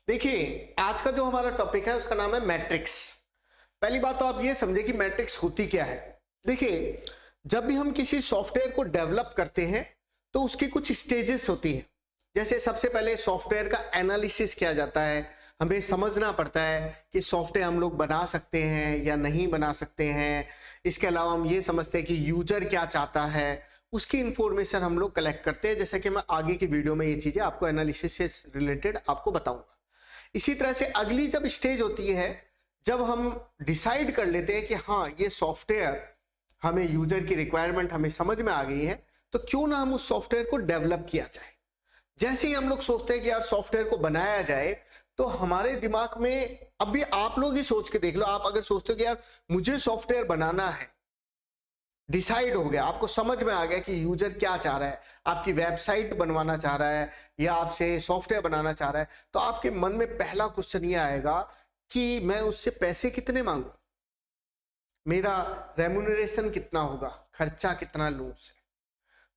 देखिए, आज का जो हमारा टॉपिक है उसका नाम है मैट्रिक्स। पहली बात तो आप ये समझे कि मैट्रिक्स होती क्या है। देखिए, जब भी हम किसी सॉफ्टवेयर को डेवलप करते हैं तो उसकी कुछ स्टेजेस होती हैं। जैसे सबसे पहले सॉफ्टवेयर का एनालिसिस किया जाता है, हमें समझना पड़ता है कि सॉफ्टवेयर हम लोग बना सकते हैं या नहीं बना सकते हैं। इसके अलावा हम ये समझते हैं कि यूजर क्या चाहता है, उसकी इंफॉर्मेशन हम लोग कलेक्ट करते हैं। जैसे कि मैं आगे की वीडियो में ये चीजें आपको एनालिसिस से रिलेटेड आपको बताऊंगा। इसी तरह से अगली जब स्टेज होती है, जब हम डिसाइड कर लेते हैं कि हाँ, ये सॉफ्टवेयर हमें यूजर की रिक्वायरमेंट हमें समझ में आ गई है, तो क्यों ना हम उस सॉफ्टवेयर को डेवलप किया जाए। जैसे ही हम लोग सोचते हैं कि यार सॉफ्टवेयर को बनाया जाए, तो हमारे दिमाग में अभी आप लोग ही सोच के देख लो, आप अगर सोचते हो कि यार मुझे सॉफ्टवेयर बनाना है, डिसाइड हो गया, आपको समझ में आ गया कि यूजर क्या चाह रहा है, आपकी वेबसाइट बनवाना चाह रहा है या आपसे सॉफ्टवेयर बनाना चाह रहा है, तो आपके मन में पहला क्वेश्चन ये आएगा कि मैं उससे पैसे कितने मांगू, मेरा रेम्यूनरेशन कितना होगा, खर्चा कितना लूं उससे।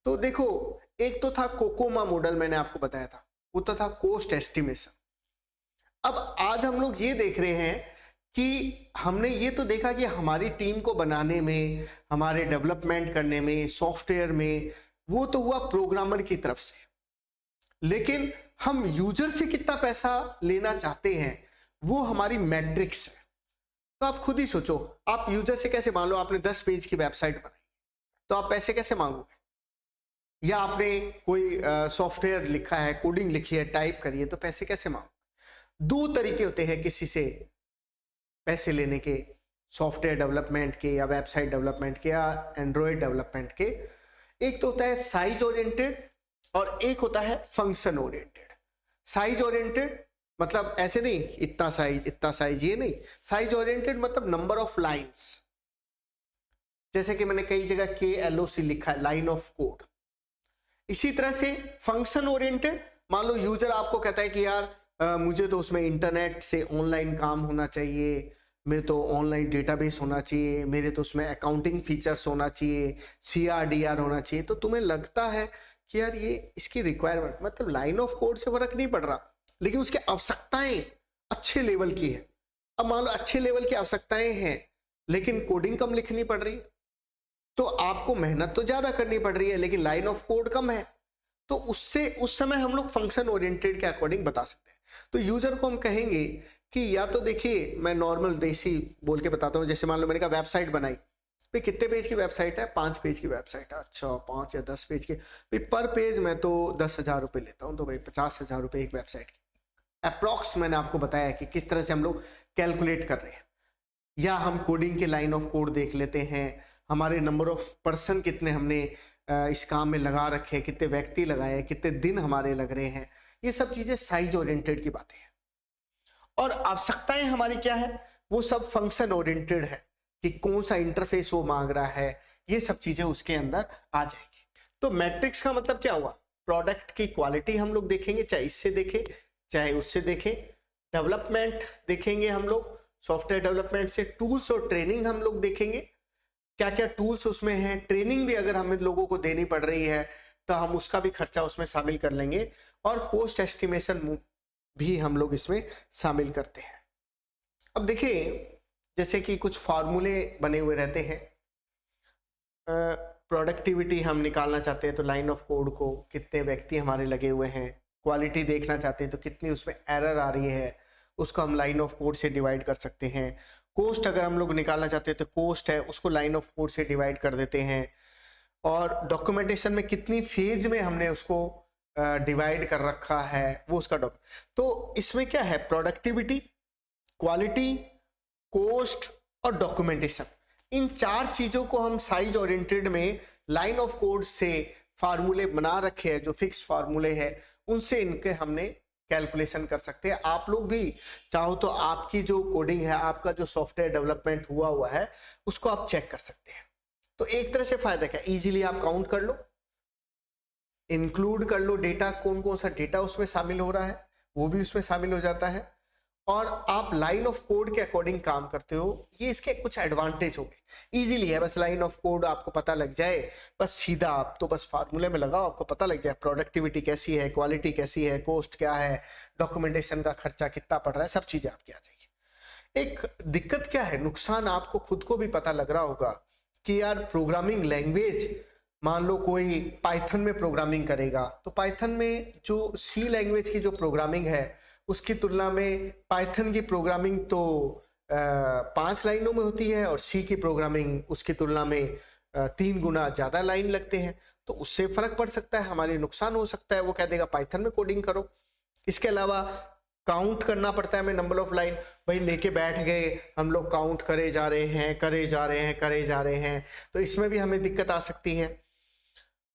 तो देखो, एक तो था कोकोमा मॉडल, मैंने आपको बताया था, वो तो था कॉस्ट एस्टिमेशन। अब आज हम लोग ये देख रहे हैं कि हमने ये तो देखा कि हमारी टीम को बनाने में, हमारे डेवलपमेंट करने में, सॉफ्टवेयर में, वो तो हुआ प्रोग्रामर की तरफ से। लेकिन हम यूजर से कितना पैसा लेना चाहते हैं, वो हमारी मैट्रिक्स है। तो आप खुद ही सोचो, आप यूजर से कैसे, मान लो आपने 10 पेज की वेबसाइट बनाई, तो आप पैसे कैसे मांगोगे? या आपने कोई सॉफ्टवेयर लिखा है, कोडिंग लिखी है, टाइप करिए, तो पैसे कैसे मांगोगे? दो तरीके होते हैं किसी से पैसे लेने के, सॉफ्टवेयर डेवलपमेंट के या वेबसाइट डेवलपमेंट के या एंड्रॉयड डेवलपमेंट के। एक तो होता है साइज ओरिएंटेड और एक होता है फंक्शन ओरिएंटेड। साइज ओरिएंटेड मतलब ऐसे नहीं इतना साइज, ये नहीं। साइज ओरिएंटेड मतलब नंबर ऑफ लाइंस, जैसे कि मैंने कई जगह KLOC लिखा है, लाइन ऑफ कोड। इसी तरह से फंक्शन ओरिएंटेड, मान लो यूजर आपको कहता है कि यार मुझे तो उसमें इंटरनेट से ऑनलाइन काम होना चाहिए, मेरे तो ऑनलाइन डेटाबेस होना चाहिए, मेरे तो उसमें अकाउंटिंग फीचर्स होना चाहिए, CRDR होना चाहिए। तो तुम्हें लगता है कि यार ये इसकी रिक्वायरमेंट, मतलब लाइन ऑफ कोड से फर्क नहीं पड़ रहा, लेकिन उसकी आवश्यकताएं अच्छे लेवल की है। अब मान लो अच्छे लेवल की आवश्यकताएं हैं लेकिन कोडिंग कम लिखनी पड़ रही है, तो आपको मेहनत तो ज्यादा करनी पड़ रही है लेकिन लाइन ऑफ कोड कम है, तो उससे उस समय हम लोग फंक्शन ओरिएंटेड के अकॉर्डिंग बता सकते हैं। तो यूजर को हम कहेंगे कि या तो देखिए, मैं नॉर्मल देसी बोल के बताता हूँ, जैसे मान लो मैंने कहा वेबसाइट बनाई, भाई कितने पेज की वेबसाइट है? 5 पेज की वेबसाइट है। अच्छा, 5 या 10 पेज की, भाई पर पेज मैं तो 10,000 रुपये लेता हूँ, तो भाई 50,000 रुपये एक वेबसाइट की। अप्रॉक्स मैंने आपको बताया कि किस तरह से हम लोग कैलकुलेट कर रहे हैं। या हम कोडिंग के लाइन ऑफ कोड देख लेते हैं, हमारे नंबर ऑफ पर्सन कितने हमने इस काम में लगा रखे, कितने व्यक्ति लगाए, कितने दिन हमारे लग रहे हैं। ये सब चीजें साइज ओरिएंटेड की बातें हैं। और आवश्यकताएं हमारी क्या है, वो सब फंक्शन ओरिएंटेड है कि कौन सा इंटरफेस वो मांग रहा है, ये सब चीजें उसके अंदर आ जाएगी। तो मैट्रिक्स का मतलब क्या हुआ? प्रोडक्ट की क्वालिटी हम लोग देखेंगे, चाहे इससे देखें चाहे उससे देखें। डेवलपमेंट देखेंगे हम लोग, सॉफ्टवेयर डेवलपमेंट से टूल्स और ट्रेनिंग हम लोग देखेंगे, क्या क्या टूल्स उसमें हैं। ट्रेनिंग भी अगर हमें लोगों को देनी पड़ रही है तो हम उसका भी खर्चा उसमें शामिल कर लेंगे। और कॉस्ट एस्टिमेशन भी हम लोग इसमें शामिल करते हैं। अब देखिए, जैसे कि कुछ फार्मूले बने हुए रहते हैं। प्रोडक्टिविटी हम निकालना चाहते हैं तो लाइन ऑफ कोड को कितने व्यक्ति हमारे लगे हुए हैं, क्वालिटी देखना चाहते हैं तो कितनी उसमें एरर आ रही है, उसको हम लाइन ऑफ कोड से डिवाइड कर सकते हैं। कोस्ट अगर हम लोग निकालना चाहते हैं तो कोस्ट है, उसको लाइन ऑफ कोड से डिवाइड कर देते हैं। और डॉक्यूमेंटेशन में कितनी फेज में हमने उसको डिवाइड कर रखा है, वो उसका तो इसमें क्या है, प्रोडक्टिविटी, क्वालिटी, कोस्ट और डॉक्यूमेंटेशन, इन 4 चीजों को हम साइज ओरिएंटेड में लाइन ऑफ कोड से फार्मूले बना रखे हैं, जो फिक्स फार्मूले हैं, उनसे इनके हमने कैलकुलेशन कर सकते हैं। आप लोग भी चाहो तो आपकी जो कोडिंग है, आपका जो सॉफ्टवेयर डेवलपमेंट हुआ है, उसको आप चेक कर सकते हैं। तो एक तरह से फायदा क्या, इजीली आप काउंट कर लो, इंक्लूड कर लो डेटा, कौन कौन सा डेटा उसमें शामिल हो रहा है वो भी उसमें शामिल हो जाता है। और आप लाइन ऑफ कोड के अकॉर्डिंग काम करते हो, ये इसके कुछ एडवांटेज हो गए। इजीली है, बस लाइन ऑफ कोड आपको पता लग जाए, बस सीधा आप तो बस फार्मूले में लगाओ, आपको पता लग जाए प्रोडक्टिविटी कैसी है, क्वालिटी कैसी है, कॉस्ट क्या है, डॉक्यूमेंटेशन का खर्चा कितना पड़ रहा है, सब चीजें आपकी आ जाएगी। एक दिक्कत क्या है, नुकसान आपको खुद को भी पता लग रहा होगा कि यार प्रोग्रामिंग लैंग्वेज, मान लो कोई पाइथन में प्रोग्रामिंग करेगा, तो पाइथन में जो सी लैंग्वेज की जो प्रोग्रामिंग है उसकी तुलना में पाइथन की प्रोग्रामिंग तो 5 लाइनों में होती है और सी की प्रोग्रामिंग उसकी तुलना में 3 गुना ज्यादा लाइन लगते हैं, तो उससे फर्क पड़ सकता है, हमारे नुकसान हो सकता है। वो कह देगा पाइथन में कोडिंग करो। इसके अलावा काउंट करना पड़ता है हमें नंबर ऑफ लाइन, भाई लेके बैठ गए हम लोग, काउंट करे जा रहे हैं करे जा रहे हैं करे जा रहे हैं, तो इसमें भी हमें दिक्कत आ सकती है।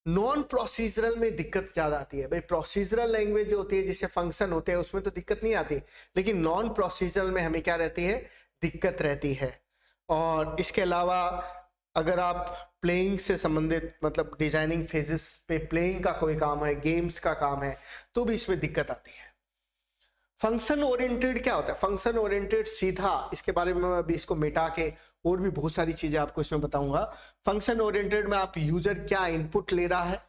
नॉन प्रोसीजरल में दिक्कत ज्यादा आती है। भाई प्रोसीजरल लैंग्वेज जो होती है जिससे फंक्शन होते हैं उसमें तो दिक्कत नहीं आती, लेकिन नॉन प्रोसीजरल में हमें क्या रहती है, दिक्कत रहती है। और इसके अलावा अगर आप प्लेइंग से संबंधित, मतलब डिजाइनिंग फेजेस पे प्लेइंग का कोई काम है, गेम्स का काम है, तो भी इसमें दिक्कत आती है। फंक्शन ओरिएंटेड क्या होता है, फंक्शन ओरिएंटेड सीधा, इसके बारे में मैं अभी इसको मिटा के और भी बहुत सारी चीजें आपको इसमें बताऊंगा। फंक्शन ओरिएंटेड में आप यूजर क्या इनपुट ले रहा है,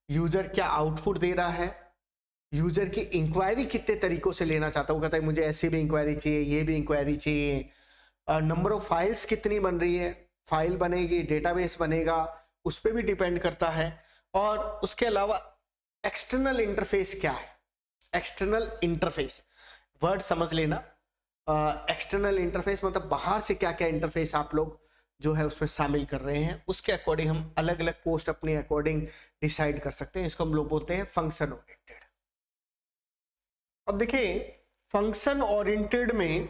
यूजर क्या आउटपुट दे रहा है, यूजर की इंक्वायरी कितने तरीकों से लेना चाहता हूँ, कहता है मुझे ऐसी भी इंक्वायरी चाहिए, ये भी इंक्वायरी चाहिए, नंबर ऑफ फाइल्स कितनी बन रही है, फाइल बनेगी, डेटाबेस बनेगा, उस पर भी डिपेंड करता है। और उसके अलावा एक्सटर्नल इंटरफेस क्या है, एक्सटर्नल इंटरफेस वर्ड समझ लेना। एक्सटर्नल इंटरफेस मतलब बाहर से क्या क्या इंटरफेस आप लोग जो है उसमें शामिल कर रहे हैं, उसके अकॉर्डिंग हम अलग अलग पोस्ट अपने अकॉर्डिंग डिसाइड कर सकते हैं। इसको हम लोग बोलते हैं फंक्शन ओरिएंटेड। अब देखिए फंक्शन ओरिएंटेड में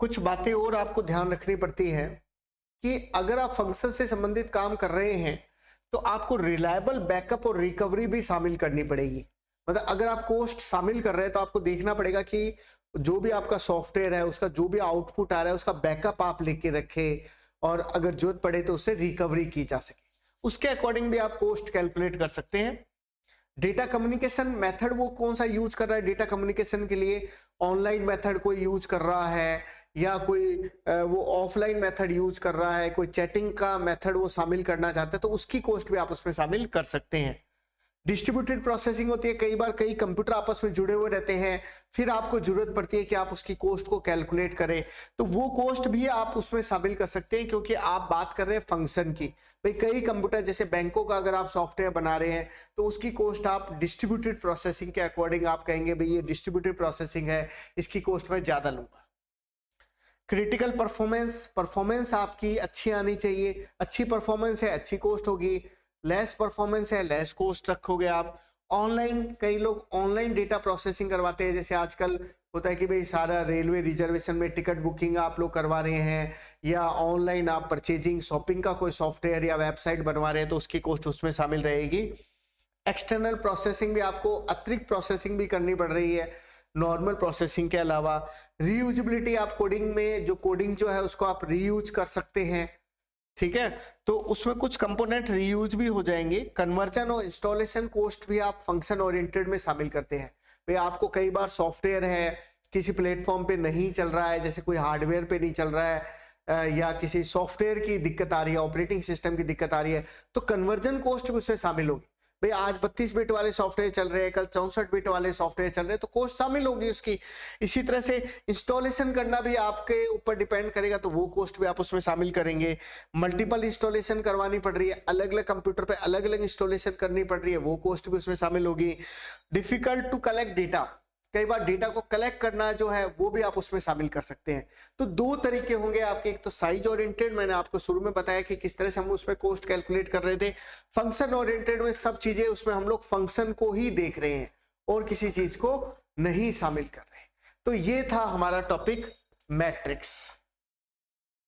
कुछ बातें और आपको ध्यान रखनी पड़ती है कि अगर आप फंक्शन से संबंधित काम कर रहे हैं तो आपको रिलायबल बैकअप और रिकवरी भी शामिल करनी पड़ेगी। मतलब अगर आप कोस्ट शामिल कर रहे हैं तो आपको देखना पड़ेगा कि जो भी आपका सॉफ्टवेयर है उसका जो भी आउटपुट आ रहा है उसका बैकअप आप लेके रखें, और अगर जरूरत पड़े तो उससे रिकवरी की जा सके, उसके अकॉर्डिंग भी आप कोस्ट कैलकुलेट कर सकते हैं। डेटा कम्युनिकेशन मेथड वो कौन सा यूज कर रहा है, डेटा कम्युनिकेशन के लिए ऑनलाइन मेथड कोई यूज कर रहा है या कोई वो ऑफलाइन मेथड यूज कर रहा है, कोई चैटिंग का मेथड वो शामिल करना चाहता है, तो उसकी कोस्ट भी आप उसमें शामिल कर सकते हैं। डिस्ट्रीब्यूटेड प्रोसेसिंग होती है, कई बार कई कंप्यूटर आपस में जुड़े हुए रहते हैं, फिर आपको जरूरत पड़ती है कि आप उसकी कोस्ट को कैलकुलेट करें, तो वो कोस्ट भी आप उसमें शामिल कर सकते हैं, क्योंकि आप बात कर रहे हैं फंक्शन की। भाई कई कंप्यूटर जैसे बैंकों का अगर आप सॉफ्टवेयर बना रहे हैं तो उसकी कोस्ट आप डिस्ट्रीब्यूटेड प्रोसेसिंग के अकॉर्डिंग आप कहेंगे भाई ये डिस्ट्रीब्यूटेड प्रोसेसिंग है, इसकी कोस्ट मैं ज्यादा लूंगा। क्रिटिकल परफॉर्मेंस आपकी अच्छी आनी चाहिए, अच्छी परफॉर्मेंस है अच्छी कोस्ट होगी, लेस परफॉर्मेंस है लेस कोस्ट रखोगे आप। ऑनलाइन, कई लोग ऑनलाइन डेटा प्रोसेसिंग करवाते हैं, जैसे आजकल होता है कि भाई सारा रेलवे रिजर्वेशन में टिकट बुकिंग आप लोग करवा रहे हैं, या ऑनलाइन आप परचेजिंग शॉपिंग का कोई सॉफ्टवेयर या वेबसाइट बनवा रहे हैं, तो उसकी कोस्ट उसमें शामिल रहेगी। एक्सटर्नल प्रोसेसिंग भी आपको अतिरिक्त प्रोसेसिंग भी करनी पड़ रही है नॉर्मल प्रोसेसिंग के अलावा। रीयूजेबिलिटी, आप कोडिंग में जो कोडिंग जो है उसको आप रीयूज कर सकते हैं, ठीक है, तो उसमें कुछ कंपोनेंट रीयूज भी हो जाएंगे। कन्वर्जन और इंस्टॉलेशन कोस्ट भी आप फंक्शन ओरिएंटेड में शामिल करते हैं। भाई आपको कई बार सॉफ्टवेयर है किसी प्लेटफॉर्म पे नहीं चल रहा है, जैसे कोई हार्डवेयर पे नहीं चल रहा है या किसी सॉफ्टवेयर की दिक्कत आ रही है, ऑपरेटिंग सिस्टम की दिक्कत आ रही है, तो कन्वर्जन कोस्ट भी उससे शामिल होगी। भाई आज 32 बिट वाले सॉफ्टवेयर चल रहे हैं, कल 64 बिट वाले सॉफ्टवेयर चल रहे हैं, तो कोस्ट शामिल होगी उसकी। इसी तरह से इंस्टॉलेशन करना भी आपके ऊपर डिपेंड करेगा, तो वो कोस्ट भी आप उसमें शामिल करेंगे। मल्टीपल इंस्टॉलेशन करवानी पड़ रही है, अलग अलग कंप्यूटर पे अलग अलग इंस्टॉलेशन करनी पड़ रही है, वो कोस्ट भी उसमें शामिल होगी। डिफिकल्ट टू कलेक्ट डेटा, कई बार डेटा को कलेक्ट करना जो है वो भी आप उसमें शामिल कर सकते हैं। तो दो तरीके होंगे आपके, एक तो साइज ओरिएंटेड, मैंने आपको शुरू में बताया कि किस तरह से हम उसमें कोस्ट कैलकुलेट कर रहे थे। फंक्शन ओरिएंटेड में सब चीजें उसमें हम लोग फंक्शन को ही देख रहे हैं और किसी चीज को नहीं शामिल कर रहे हैं। तो ये था हमारा टॉपिक मैट्रिक्स।